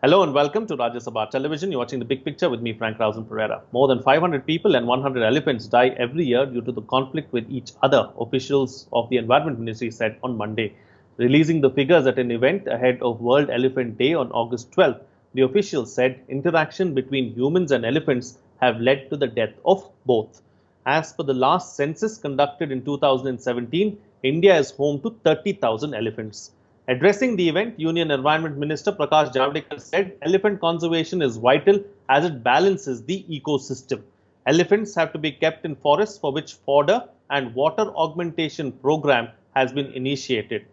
Hello and welcome to Rajya Sabha Television. You're watching The Big Picture with me, Frank Rausen Pereira. More than 500 people and 100 elephants die every year due to the conflict with each other, officials of the Environment Ministry said on Monday. Releasing the figures at an event ahead of World Elephant Day on August 12th, the officials said interaction between humans and elephants have led to the death of both. As per the last census conducted in 2017, India is home to 30,000 elephants. Addressing the event, Union Environment Minister Prakash Javadekar said elephant conservation is vital as it balances the ecosystem. Elephants have to be kept in forests for which fodder and water augmentation program has been initiated.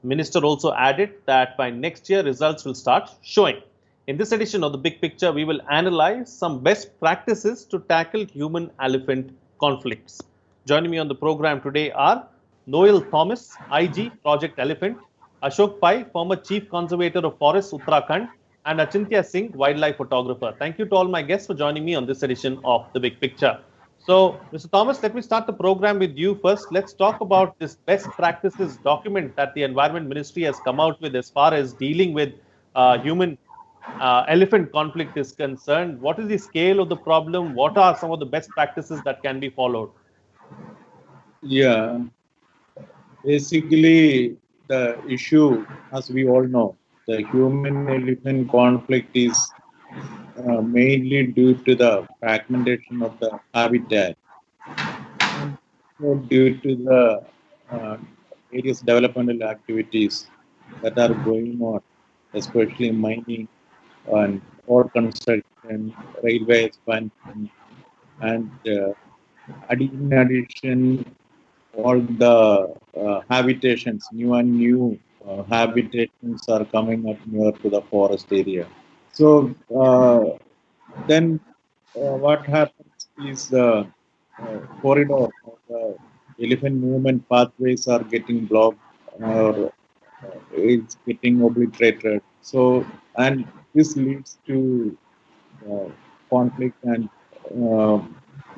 Minister also added that by next year results will start showing. In this edition of the Big Picture, we will analyze some best practices to tackle human-elephant conflicts. Joining me on the program today are Noel Thomas, IG, Project Elephant, Ashok Pai, former Chief Conservator of Forests, Uttarakhand, and Achintya Singh, wildlife photographer. Thank you to all my guests for joining me on this edition of The Big Picture. So, Mr. Thomas, let me start the program with you first. Let's talk about this best practices document that the Environment Ministry has come out with as far as dealing with human elephant conflict is concerned. What is the scale of the problem? What are some of the best practices that can be followed? Yeah, basically the issue, as we all know, the human-elephant conflict is mainly due to the fragmentation of the habitat and also due to the uh, various developmental activities that are going on, especially mining and road construction, railway expansion, and in addition, all the habitations, new and new habitations are coming up near to the forest area. So then what happens is the corridor or the elephant movement pathways are getting blocked or it's getting obliterated. So, and this leads to uh, conflict and uh,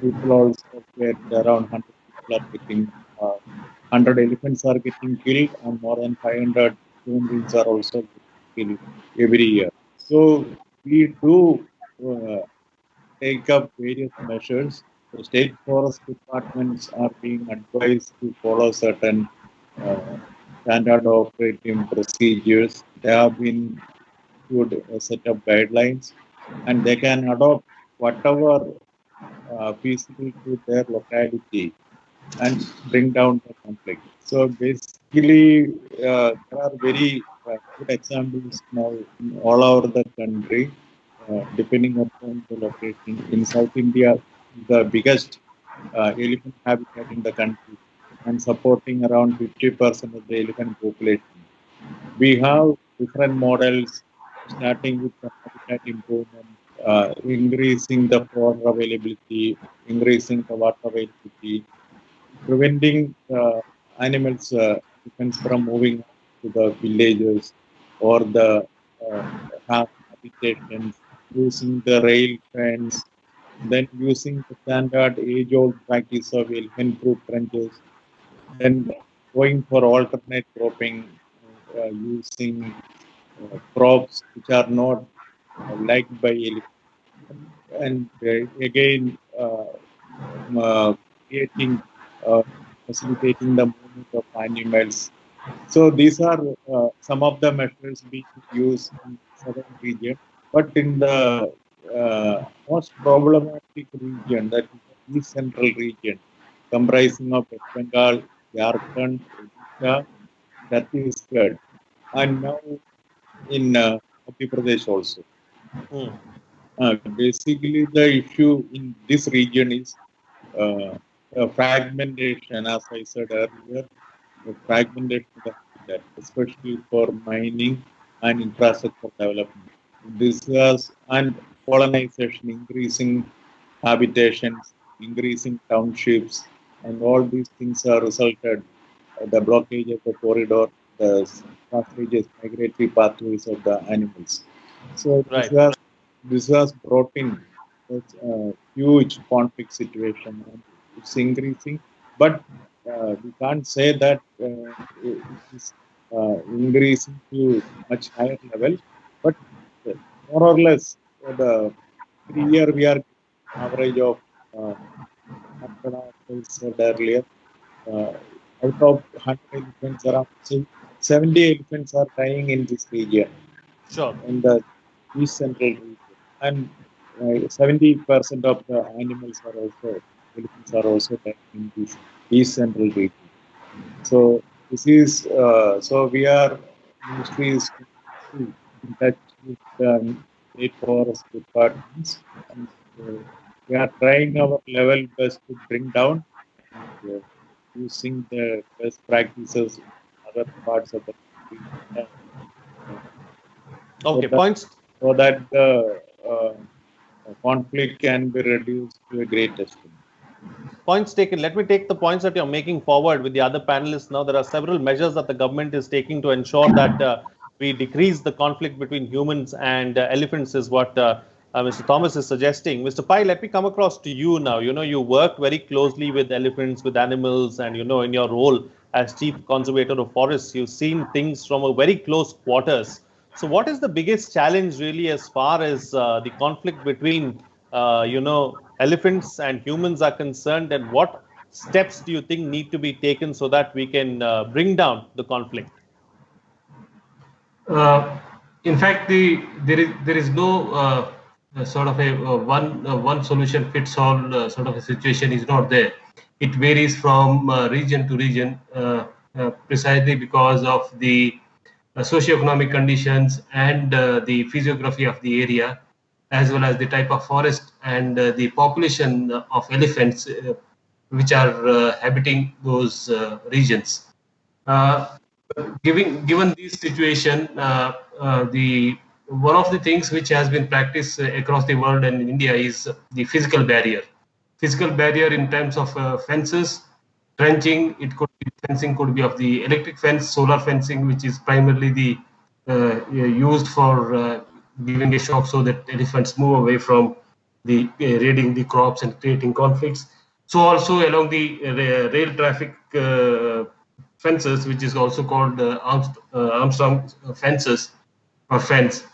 people also get around 100 people are getting 100 elephants are getting killed and more than 500 human beings are also getting killed every year. So we do uh, take up various measures. The state forest departments are being advised to follow certain uh, standard operating procedures. They have been issued a set of guidelines and they can adopt whatever feasible to their locality and bring down the conflict. So basically, there are very good examples now in all over the country, depending upon the location. In South India, the biggest elephant habitat in the country and supporting around 50% of the elephant population. We have different models starting with the habitat improvement, increasing the water availability, increasing the water availability, preventing animals defense from moving to the villages or the uh, habitations, using the rail fence, then using the standard age-old practice of elephant-proof trenches, then going for alternate cropping, using crops which are not liked by elephants, and again creating, uh, facilitating the movement of animals. So these are some of the measures being used in southern region, but in the most problematic region, that is the east central region, comprising of West Bengal, Jharkhand, Odisha, Chhattisgarh, and now in Madhya Pradesh also. Hmm. Basically, the issue in this region is fragmentation, as I said earlier, the fragmentation of the habitat, especially for mining and infrastructure development. This has and colonization, increasing habitations, increasing townships, and all these things are resulted the blockage of the corridor, the passages, migratory pathways of the animals. So Right. this has brought in such a huge conflict situation, and it's increasing. But we can't say that it is increasing to much higher level. But more or less the every year we are average of as I said earlier, uh, out of 100 elephants, around 70 elephants are dying in this region, Sure. in the east central region, and 70% of the elephants are also dying in this east central region. So this is so we are ministry is in touch with state forest departments, and we are trying our level best to bring down and using the best practices in other parts of the country, uh, so Okay, that points. the conflict can be reduced to a great extent. Points taken. Let me take the points that you're making forward with the other panelists now. There are several measures that the government is taking to ensure that we decrease the conflict between humans and elephants, is what Mr. Thomas is suggesting. Mr. Pai, let me come across to you now. You know, you work very closely with elephants, with animals, and, you know, in your role as Chief Conservator of Forests, you've seen things from a very close quarters. So, what is the biggest challenge really as far as the conflict between elephants and humans are concerned, and what steps do you think need to be taken so that we can bring down the conflict? Uh, in fact, there is no sort of a one solution fits all sort of a situation is not there. It varies from region to region, precisely because of the socioeconomic conditions and the physiography of the area, as well as the type of forest and the population of elephants which are habiting those regions. Uh, given this situation, the one of the things which has been practiced across the world and in India is the physical barrier. Physical barrier in terms of fences, trenching. It could be fencing, could be of the electric fence, solar fencing, which is primarily the used for giving a shock so that elephants move away from the raiding the crops and creating conflicts. So also along the rail traffic fences, which is also called Armstrong fences or fence,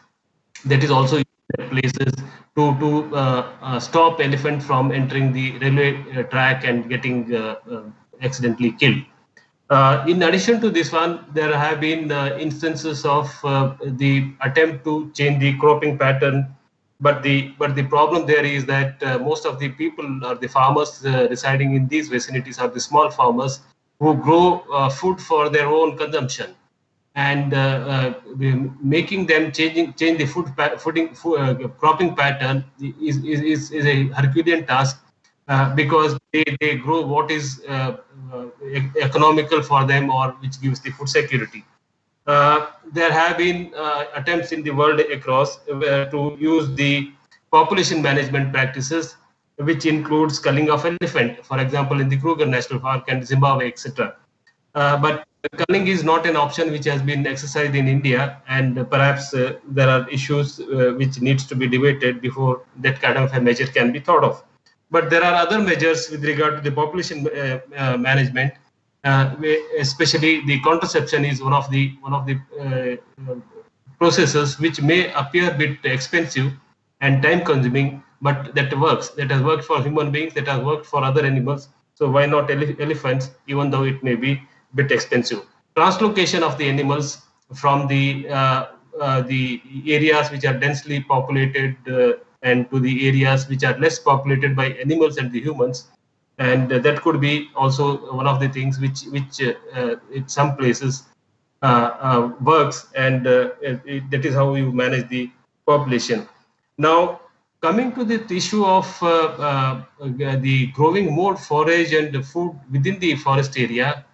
that is also used at places to stop elephant from entering the railway track and getting accidentally killed. In addition to this one, there have been instances of the attempt to change the cropping pattern, but the problem there is that most of the people or the farmers residing in these vicinities are the small farmers who grow food for their own consumption, and making them change the cropping pattern is a Herculean task, because they grow what is economical for them or which gives the food security. There have been attempts in the world across to use the population management practices, which includes culling of elephant, for example, in the Kruger National Park and Zimbabwe, etc. But culling is not an option which has been exercised in India, and perhaps there are issues which needs to be debated before that kind of a measure can be thought of. But there are other measures with regard to the population management, especially the contraception is one of the processes which may appear a bit expensive and time consuming, but that works. That has worked for human beings, that has worked for other animals. So why not elephants, even though it may be a bit expensive? Translocation of the animals from the areas which are densely populated and to the areas which are less populated by animals and the humans, and that could be also one of the things which in some places works, and that is how you manage the population. Now, coming to the issue of the growing more forage and food within the forest area,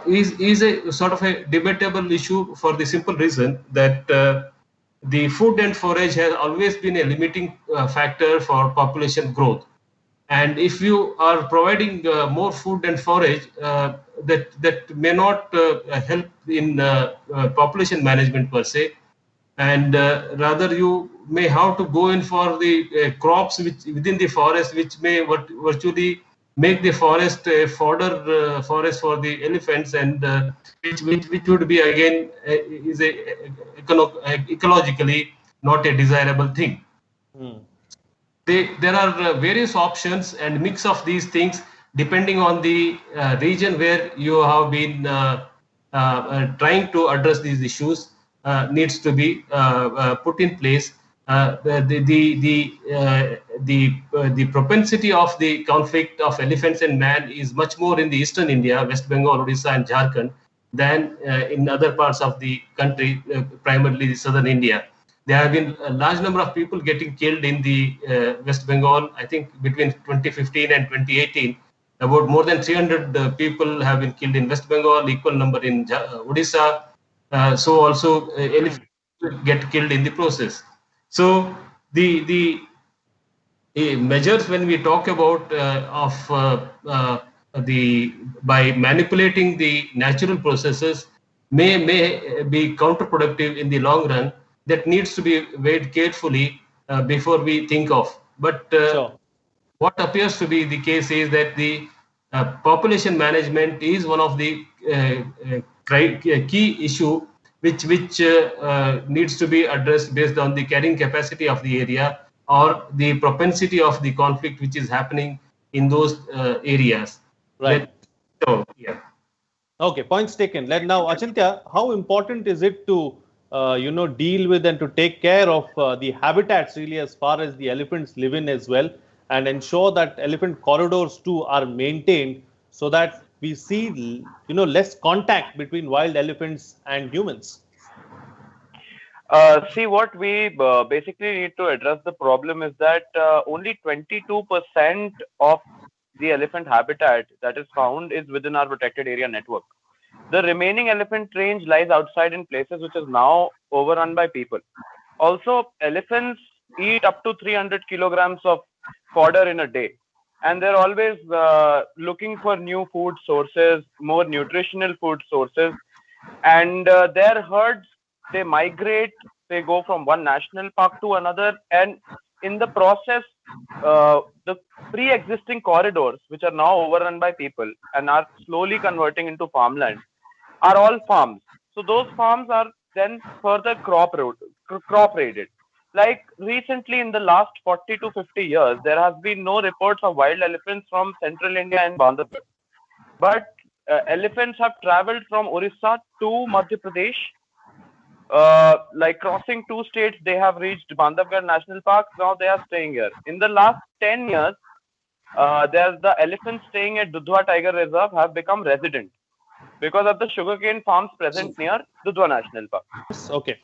is a sort of a debatable issue for the simple reason that the food and forage has always been a limiting factor for population growth. And if you are providing more food and forage, that may not help in population management per se, and rather you may have to go in for the crops which within the forest, which may virtually make the forest a fodder forest for the elephants, and which would be again is a ecologically not a desirable thing. Hmm. There are various options and mix of these things depending on the region where you have been trying to address these issues needs to be put in place. The propensity of the conflict of elephants and man is much more in the eastern India, West Bengal, Odisha, and Jharkhand than in other parts of the country, primarily the southern India. There have been a large number of people getting killed in the West Bengal. I think between 2015 and 2018, about more than 300 people have been killed in West Bengal, equal number in Odisha. So also elephants get killed in the process. So the measures when we talk about the by manipulating the natural processes may be counterproductive in the long run. That needs to be weighed carefully before we think of. But Sure. what appears to be the case is that the population management is one of the key issue which needs to be addressed based on the carrying capacity of the area or the propensity of the conflict which is happening in those areas. Right. So, yeah. Okay, points taken. Let now, Achintya, how important is it to deal with and to take care of the habitats really as far as the elephants live in as well, and ensure that elephant corridors too are maintained so that we see less contact between wild elephants and humans. See, what we basically need to address the problem is that only 22% of the elephant habitat that is found is within our protected area network. The remaining elephant range lies outside in places which is now overrun by people. Also, elephants eat up to 300 kilograms of fodder in a day. And they're always looking for new food sources, more nutritional food sources. And their herds, they migrate, they go from one national park to another. And in the process, the pre-existing corridors, which are now overrun by people and are slowly converting into farmland, are all farms. So those farms are then further crop raided. Like recently in the last 40 to 50 years, there has been no reports of wild elephants from central India and Bandhavgarh. But elephants have traveled from Orissa to Madhya Pradesh. Like crossing two states, they have reached Bandhavgarh National Park. Now they are staying here. In the last 10 years, there's the elephants staying at Dudhwa Tiger Reserve have become resident because of the sugarcane farms present near Dudhwa National Park. Okay.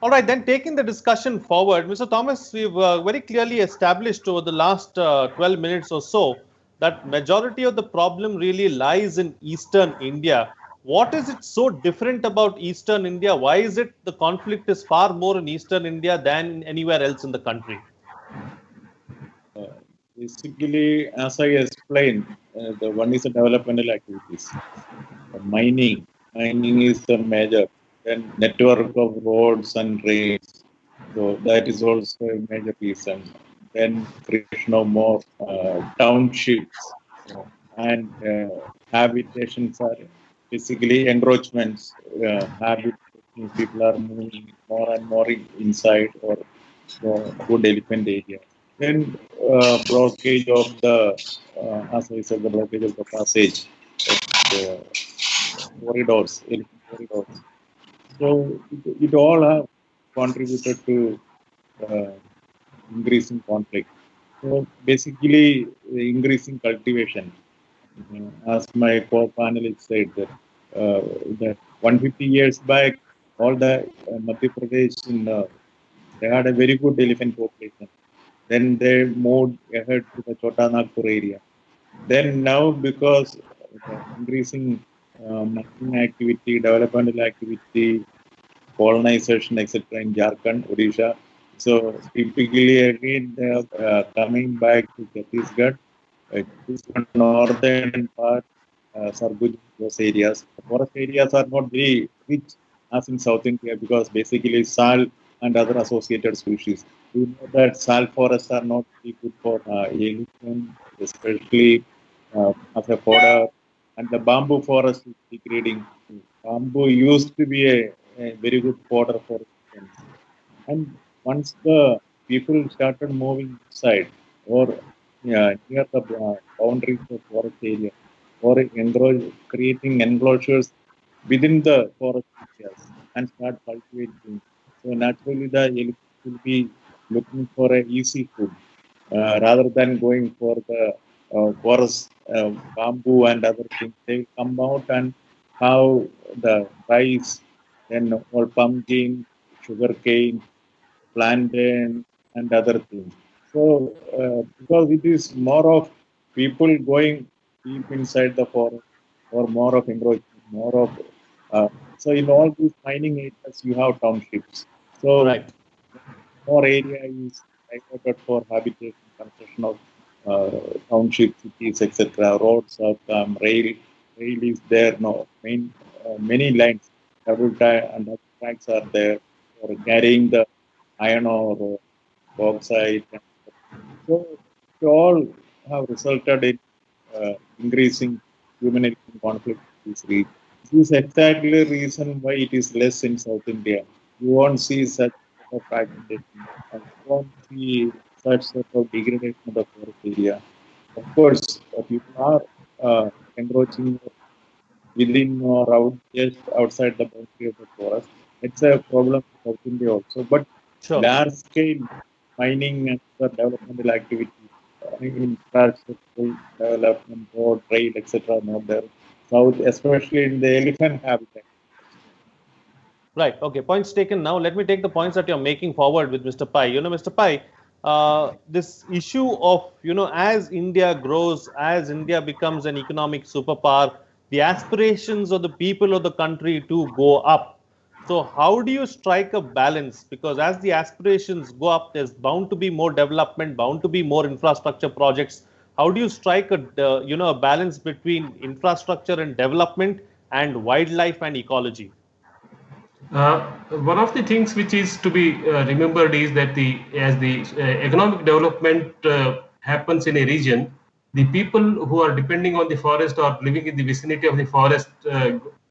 All right, then taking the discussion forward, Mr. Thomas, we've very clearly established over the last 12 minutes or so that majority of the problem really lies in eastern India. What is it so different about eastern India? Why is it the conflict is far more in eastern India than anywhere else in the country? Basically, as I explained, the one is the developmental activities. Mining is the major. Then network of roads and rails. So that is also a major reason. Then creation of more townships and habitations are basically encroachments. People are moving more and more inside or good elephant area. Then blockage of the, as I said, the blockage of the passage, the corridors, elephant corridors. So it all have contributed to increasing conflict. So basically, increasing cultivation. As my co-panelist said, that 150 years back, all the Madhya Pradesh they had a very good elephant population. Then they moved ahead to the Chota Nagpur area. Then now, because increasing mining activity, developmental activity, colonization, etc., in Jharkhand, Odisha. So typically, again, they are coming back to Chhattisgarh, this northern part, Sarguja, those areas. The forest areas are not very rich as in South India because basically sal and other associated species. We know that sal forests are not very good for elephant, especially as a fodder. And the bamboo forest is degrading. Bamboo used to be a very good fodder for elephants. And once the people started moving inside or near the boundaries of forest area or creating enclosures within the forest areas and start cultivating. So naturally, the elephants will be looking for a easy food rather than going for the forest bamboo and other things. They come out and have the rice, then or pumpkin, sugarcane, plantain, and other things. So, because it is more of people going deep inside the forest, or more of encroachment, more of so in all these mining areas, you have townships. So Right. more area is diverted for habitation, construction of townships, cities, etc. Roads have come, rail is there. No, many lines, double track and other tracks are there for carrying the iron ore, or bauxite. So, they all have resulted in increasing human-elephant conflict in this region. This is exactly the reason why it is less in South India. You won't see such sort of fragmentation. You won't see such sort of degradation of the forest area. Of course, people are encroaching within or out, just outside the boundary of the forest. It's a problem in South India also. But Sure. large scale mining and other developmental activities, infrastructure development, road, rail, etc. not there. South, especially in the elephant habitat. Right. Okay. Points taken. Now, let me take the points that you're making forward with Mr. Pai. Mr. Pai, this issue of, as India grows, as India becomes an economic superpower, the aspirations of the people of the country to go up. So, how do you strike a balance? Because as the aspirations go up, there's bound to be more development, bound to be more infrastructure projects. How do you strike a balance between infrastructure and development and wildlife and ecology? One of the things which is to be remembered is that as the economic development happens in a region, the people who are depending on the forest or living in the vicinity of the forest,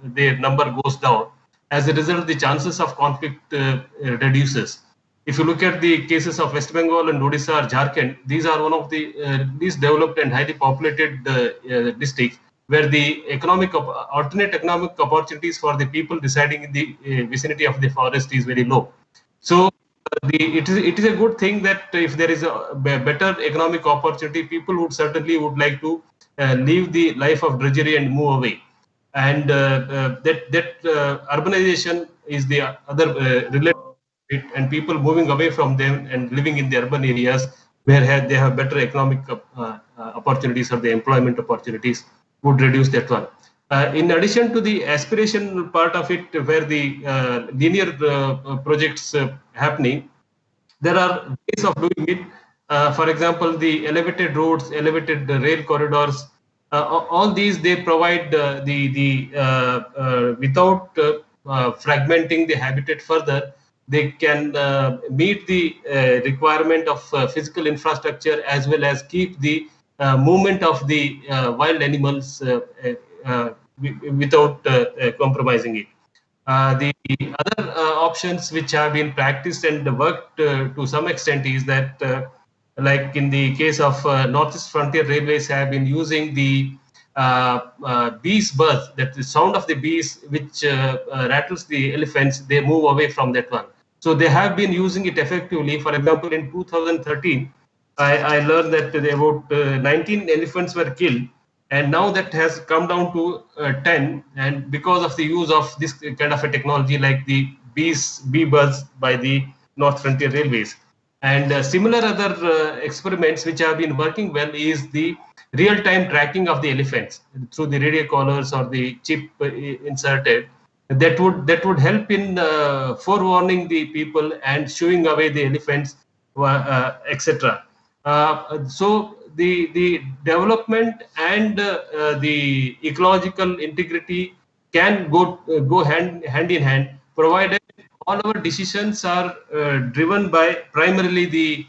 their number goes down. As a result, the chances of conflict reduces. If you look at the cases of West Bengal and Odisha or Jharkhand, these are one of the least developed and highly populated districts where the alternate economic opportunities for the people residing in the vicinity of the forest is very low. So it is a good thing that if there is a better economic opportunity, people would like to live the life of drudgery and move away. And urbanization is the other related, and people moving away from them and living in the urban areas where they have better economic opportunities or the employment opportunities would reduce that one. In addition to the aspirational part of it, where the linear projects happening, there are ways of doing it. For example, the elevated roads, elevated rail corridors, all these they provide without fragmenting the habitat further. They can meet the requirement of physical infrastructure as well as keep the movement of the wild animals without compromising it. The other options which have been practiced and worked to some extent is that, like in the case of Northeast Frontier Railways, have been using the bees' buzz, that the sound of the bees which rattles the elephants, they move away from that one. So they have been using it effectively. For example, in 2013, I learned that about 19 elephants were killed, and now that has come down to 10, and because of the use of this kind of a technology like the bee buzz by the North Frontier Railways. And similar other experiments which have been working well is the real-time tracking of the elephants through the radio collars or the chip inserted. That would help in forewarning the people and shooing away the elephants, etc. So the development and the ecological integrity can go hand in hand, provided all our decisions are driven by primarily the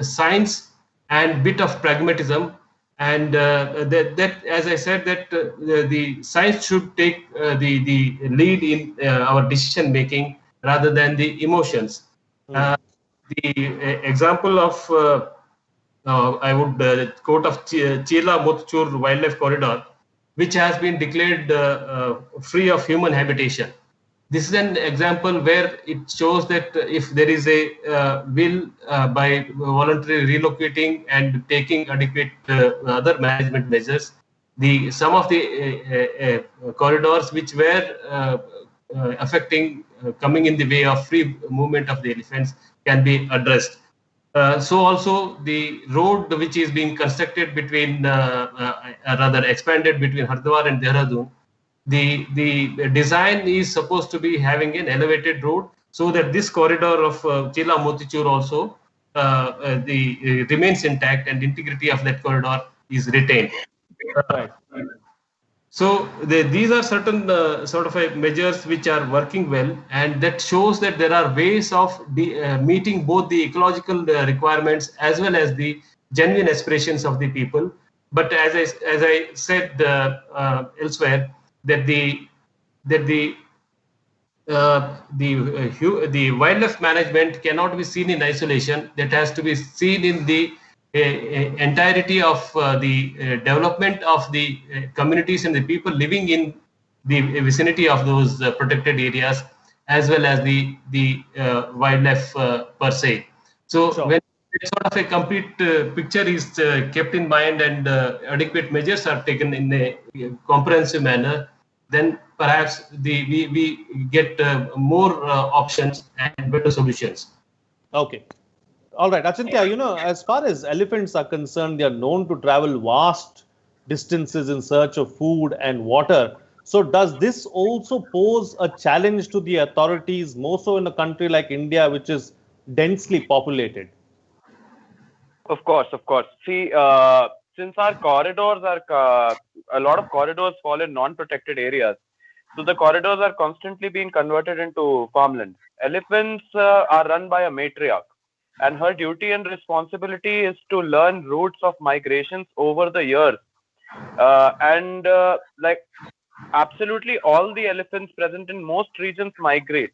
science and bit of pragmatism. And that, as I said, that the science should take the lead in our decision making rather than the emotions. The example of I would quote of Chela Motchur Wildlife Corridor, which has been declared free of human habitation. This is an example where it shows that if there is a will by voluntarily relocating and taking adequate other management measures, some of the corridors which were affecting coming in the way of free movement of the elephants can be addressed. So also the road which is being constructed between, rather expanded between Hardwar and Dehradun, the design is supposed to be having an elevated road so that this corridor of Chela Motichur also remains intact and integrity of that corridor is retained. Right. So these are certain sort of measures which are working well, and that shows that there are ways of meeting both the ecological requirements as well as the genuine aspirations of the people. But as I said elsewhere, that the wildlife management cannot be seen in isolation. That has to be seen in the entirety of the development of the communities and the people living in the vicinity of those protected areas, as well as the wildlife per se. So Sure. when sort of a complete picture is kept in mind and adequate measures are taken in a comprehensive manner, then perhaps we get more options and better solutions. Okay. All right, Achintya, as far as elephants are concerned, they are known to travel vast distances in search of food and water. So does this also pose a challenge to the authorities, more so in a country like India, which is densely populated? Of course, of course. See, since our corridors are a lot of corridors fall in non-protected areas, so the corridors are constantly being converted into farmland. Elephants are run by a matriarch, and her duty and responsibility is to learn routes of migrations over the years. And like absolutely all the elephants present in most regions migrate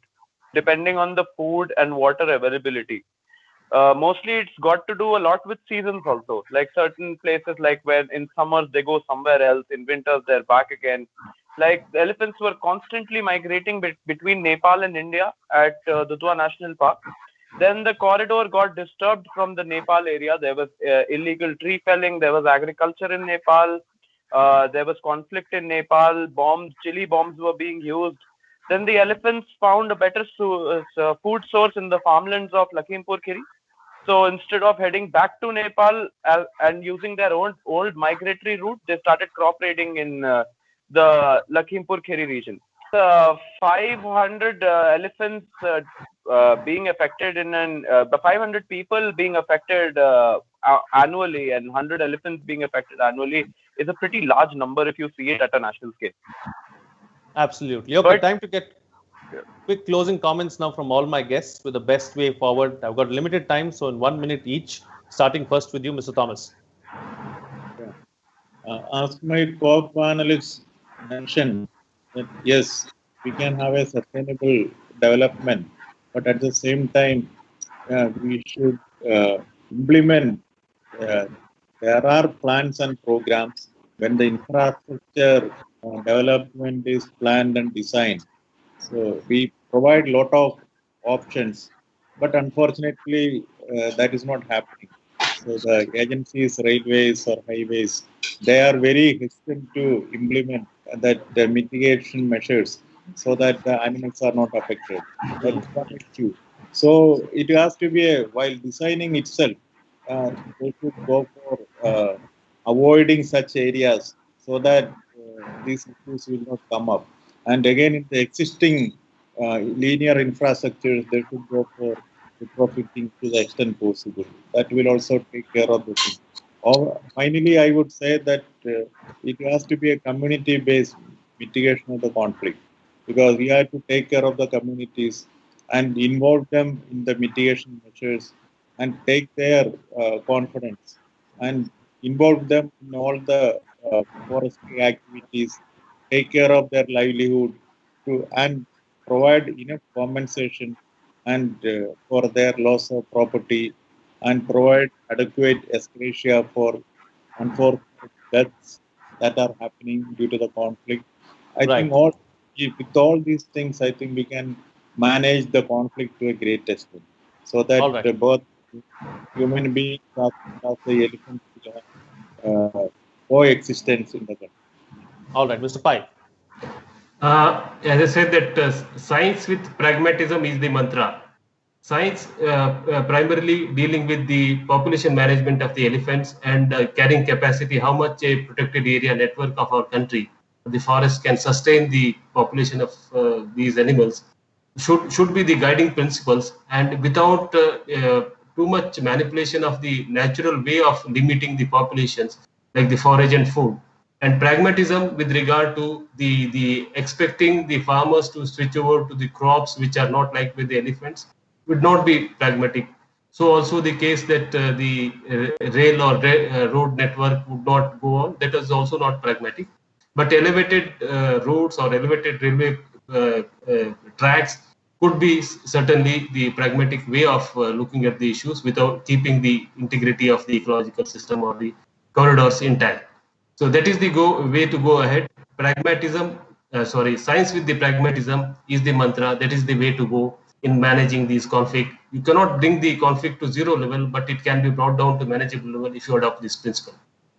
depending on the food and water availability. Mostly it's got to do a lot with seasons also. Like certain places, like where in summers they go somewhere else, in winters they're back again. Like the elephants were constantly migrating between Nepal and India at Dudhwa National Park. Then the corridor got disturbed from the Nepal area. There was illegal tree felling. There was agriculture in Nepal. There was conflict in Nepal. Chili bombs were being used. Then the elephants found a better food source in the farmlands of Lakhimpur Kheri. So instead of heading back to Nepal and using their own old migratory route, they started crop raiding in the Lakhimpur Kheri region. 500 elephants being affected the 500 people being affected annually and 100 elephants being affected annually is a pretty large number if you see it at a national scale. Absolutely. Okay, time to get quick closing comments now from all my guests with the best way forward. I've got limited time, so in 1 minute each, starting first with you, Mr. Thomas. As my co-panelists mentioned, that yes, we can have a sustainable development, but at the same time, we should implement. There are plans and programs when the infrastructure development is planned and designed. So we provide a lot of options, but unfortunately, that is not happening. So the agencies, railways or highways, they are very hesitant to implement the mitigation measures so that the animals are not affected. That is one issue. So it has to be while designing itself, they should go for avoiding such areas so that these issues will not come up. And again, in the existing linear infrastructures, they should go for retrofitting to the extent possible. That will also take care of the thing. Finally, I would say that it has to be a community-based mitigation of the conflict, because we have to take care of the communities and involve them in the mitigation measures and take their confidence and involve them in all the forestry activities, take care of their livelihood and provide enough compensation and for their loss of property, and provide adequate escalator for unfortunate deaths that are happening due to the conflict. I Right. think with all these things, I think we can manage the conflict to a great extent, so that All right. both human beings as well as the elephants will have coexistence in the country. All right, Mr. Pai. As I said, that science with pragmatism is the mantra. Science primarily dealing with the population management of the elephants and carrying capacity, how much a protected area network of our country, the forest can sustain the population of these animals, should be the guiding principles, and without too much manipulation of the natural way of limiting the populations, like the forage and food. And pragmatism with regard to the expecting the farmers to switch over to the crops which are not like with the elephants would not be pragmatic. So also the case that the rail or road network would not go on, that is also not pragmatic. But elevated roads or elevated railway tracks could be certainly the pragmatic way of looking at the issues without keeping the integrity of the ecological system or the corridors intact. So that is the way to go ahead. Science with the pragmatism is the mantra. That is the way to go in managing these conflict. You cannot bring the conflict to zero level, but it can be brought down to manageable level if you adopt this principle.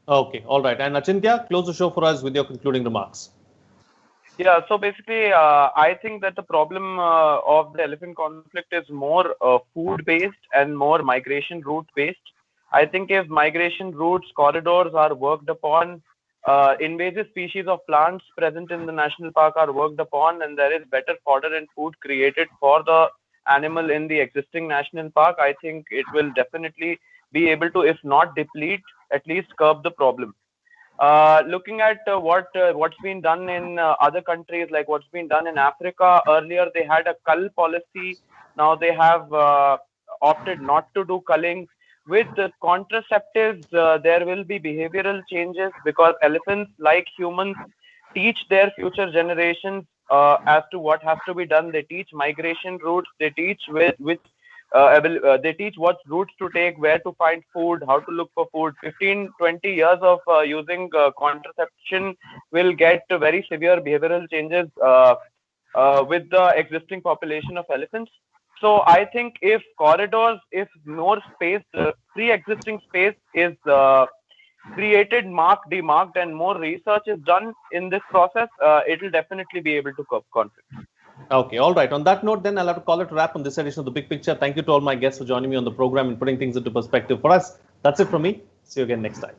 Okay, all right. And Achintya, close the show for us with your concluding remarks. Yeah, so basically, I think that the problem of the elephant conflict is more food-based and more migration route-based. I think if migration routes, corridors are worked upon, invasive species of plants present in the national park are worked upon, and there is better fodder and food created for the animal in the existing national park, I think it will definitely be able to, if not deplete, at least curb the problem. Looking at what's been done in other countries, like what's been done in Africa, earlier they had a cull policy. Now they have opted not to do culling. With the contraceptives, there will be behavioral changes because elephants, like humans, teach their future generations as to what has to be done. They teach migration routes. They teach they teach what routes to take, where to find food, how to look for food. 15-20 years of using contraception will get very severe behavioral changes with the existing population of elephants. So I think if corridors, if more space, pre-existing space is created, marked, demarked, and more research is done in this process, it will definitely be able to curb conflict. Okay, all right. On that note, then I'll have to call it a wrap on this edition of The Big Picture. Thank you to all my guests for joining me on the program and putting things into perspective for us. That's it from me. See you again next time.